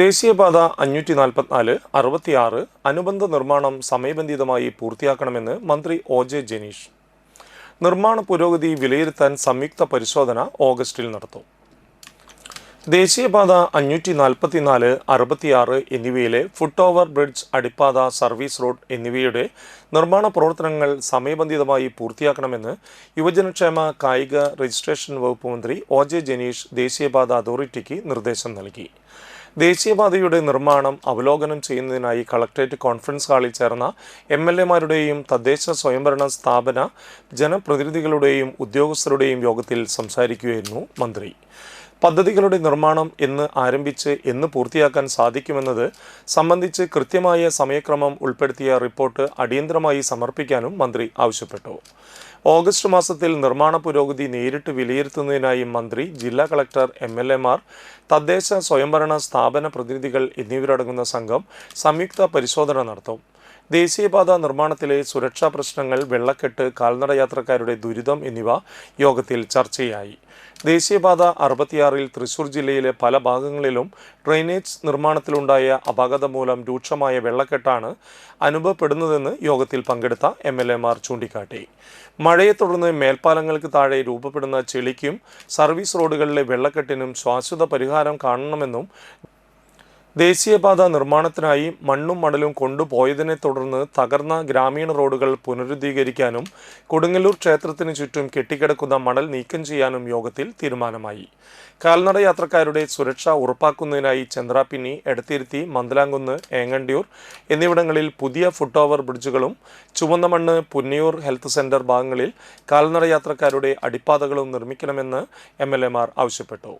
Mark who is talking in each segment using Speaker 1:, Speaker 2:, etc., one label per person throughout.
Speaker 1: ദേശീയപാത 544, 66 അനുബന്ധ നിർമ്മാണം സമയബന്ധിതമായി പൂർത്തിയാക്കണമെന്ന് മന്ത്രി ഒ.ജെ. ജനീഷ്. നിർമ്മാണ പുരോഗതി വിലയിരുത്താൻ സംയുക്ത പരിശോധന ഓഗസ്റ്റിൽ നടത്തും. ദേശീയപാത 544, 66 എന്നിവയിലെ ഫുട് ഓവർ ബ്രിഡ്ജ്, അടിപ്പാത, സർവീസ് റോഡ് എന്നിവയുടെ നിർമ്മാണ പ്രവർത്തനങ്ങൾ സമയബന്ധിതമായി പൂർത്തിയാക്കണമെന്ന് യുവജനക്ഷേമ, കായിക, രജിസ്ട്രേഷൻ വകുപ്പ് മന്ത്രി ഒ.ജെ. ജനീഷ് ദേശീയപാത അതോറിറ്റിക്ക് നിർദ്ദേശം നൽകി. ദേശീയപാതയുടെ നിർമ്മാണം അവലോകനം ചെയ്യുന്നതിനായി കളക്ടറേറ്റ് കോൺഫറൻസ് ഹാളിൽ ചേർന്ന എം.എൽ.എമാരുടെയും തദ്ദേശ സ്വയംഭരണ സ്ഥാപന ജനപ്രതിനിധികളുടെയും ഉദ്യോഗസ്ഥരുടെയും യോഗത്തിൽ സംസാരിക്കുകയായിരുന്നു മന്ത്രി. പദ്ധതികളുടെ നിർമ്മാണം എന്ന് ആരംഭിച്ച് എന്ന് പൂർത്തിയാക്കാൻ സാധിക്കുമെന്നത് സംബന്ധിച്ച് കൃത്യമായ സമയക്രമം ഉൾപ്പെടുത്തിയ റിപ്പോർട്ട് അടിയന്തരമായി സമർപ്പിക്കാനും മന്ത്രി ആവശ്യപ്പെട്ടു. ഓഗസ്റ്റ് മാസത്തിൽ നിർമ്മാണ പുരോഗതി നേരിട്ട് വിലയിരുത്തുന്നതിനായി മന്ത്രി, ജില്ലാ കളക്ടർ, എം.എൽ.എമാർ, തദ്ദേശ സ്വയംഭരണ സ്ഥാപന പ്രതിനിധികൾ എന്നിവരടങ്ങുന്ന സംഘം സംയുക്ത പരിശോധന നടത്തും. ദേശീയപാത നിർമ്മാണത്തിലെ സുരക്ഷാ പ്രശ്നങ്ങൾ, വെള്ളക്കെട്ട്, കാൽനട യാത്രക്കാരുടെ ദുരിതം എന്നിവ യോഗത്തിൽ ചർച്ചയായി. ദേശീയപാത 66 തൃശൂർ ജില്ലയിലെ പല ഭാഗങ്ങളിലും ഡ്രെയിനേജ് നിർമ്മാണത്തിലുണ്ടായ അപാകത മൂലം രൂക്ഷമായ വെള്ളക്കെട്ടാണ് അനുഭവപ്പെടുന്നതെന്ന് യോഗത്തിൽ പങ്കെടുത്ത എം.എൽ.എമാർ ചൂണ്ടിക്കാട്ടി. മഴയെ തുടർന്ന് മേൽപ്പാലങ്ങൾക്ക് താഴെ രൂപപ്പെടുന്ന ചെളിക്കും സർവീസ് റോഡുകളിലെ വെള്ളക്കെട്ടിനും ശാശ്വത പരിഹാരം കാണണമെന്നും ദേശീയപാത നിർമ്മാണത്തിനായി മണ്ണും മണലും കൊണ്ടുപോയതിനെ തുടർന്ന് തകർന്ന ഗ്രാമീണ റോഡുകൾ പുനരുദ്ധീകരിക്കാനും കൊടുങ്ങല്ലൂർ ക്ഷേത്രത്തിന് ചുറ്റും കെട്ടിക്കിടക്കുന്ന മണൽ നീക്കം ചെയ്യാനും യോഗത്തിൽ തീരുമാനമായി. കാൽനട യാത്രക്കാരുടെ സുരക്ഷ ഉറപ്പാക്കുന്നതിനായി ചന്ദ്രാപിന്നി, എടത്തിരുത്തി, മന്ദലാംകുന്ന്, ഏങ്ങണ്ടിയൂർ എന്നിവിടങ്ങളിൽ പുതിയ ഫുട് ഓവർ ബ്രിഡ്ജുകളും ചുവന്നമണ്ണ്, പുന്നിയൂർ ഹെൽത്ത് സെന്റർ ഭാഗങ്ങളിൽ കാൽനട യാത്രക്കാരുടെ അടിപ്പാതകളും നിർമ്മിക്കണമെന്ന് എം.എൽ.എമാർ ആവശ്യപ്പെട്ടു.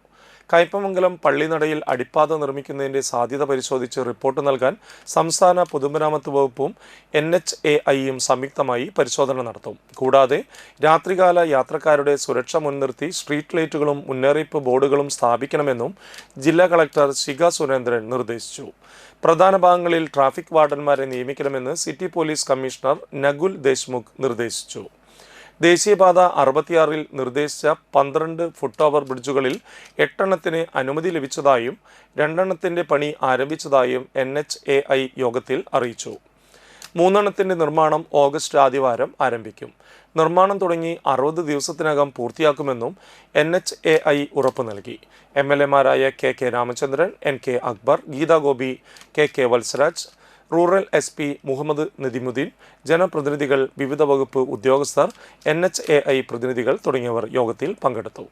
Speaker 1: കയ്പമംഗലം പള്ളിനടയിൽ അടിപ്പാത നിർമ്മിക്കുന്നതിന്റെ സാധ്യത പരിശോധിച്ച് റിപ്പോർട്ട് നൽകാൻ സംസ്ഥാന പൊതുമരാമത്ത് വകുപ്പും NHAIയും സംയുക്തമായി പരിശോധന നടത്തും. കൂടാതെ രാത്രികാല യാത്രക്കാരുടെ സുരക്ഷ മുൻനിർത്തി സ്ട്രീറ്റ് ലൈറ്റുകളും മുന്നറിയിപ്പ് ബോർഡുകളും സ്ഥാപിക്കണമെന്നും ജില്ലാ കളക്ടർ ശിഖ സുരേന്ദ്രൻ നിർദ്ദേശിച്ചു. പ്രധാന ഭാഗങ്ങളിൽ ട്രാഫിക് വാർഡന്മാരെ നിയമിക്കണമെന്ന് city police commissioner Nakul Deshmukh നിർദ്ദേശിച്ചു. ദേശീയപാത 66 നിർദ്ദേശിച്ച 12 ഫുട് ഓവർ ബ്രിഡ്ജുകളിൽ 8 എണ്ണത്തിന് അനുമതി ലഭിച്ചതായും 2 എണ്ണത്തിന്റെ പണി ആരംഭിച്ചതായും NHAI യോഗത്തിൽ അറിയിച്ചു. 3 എണ്ണത്തിന്റെ നിർമ്മാണം ഓഗസ്റ്റ് ആദ്യവാരം ആരംഭിക്കും. നിർമ്മാണം തുടങ്ങി 60 ദിവസത്തിനകം പൂർത്തിയാക്കുമെന്നും NHAI ഉറപ്പു നൽകി. എം.എൽ.എമാരായ K Ramachandran, NK Akbar, Geetha Gopi, K Valsaraj, rural SP Muhammad Nadimuddin, ജനപ്രതിനിധികൾ, വിവിധ വകുപ്പ് ഉദ്യോഗസ്ഥർ, NHAI പ്രതിനിധികൾ തുടങ്ങിയവർ യോഗത്തിൽ പങ്കെടുത്തു.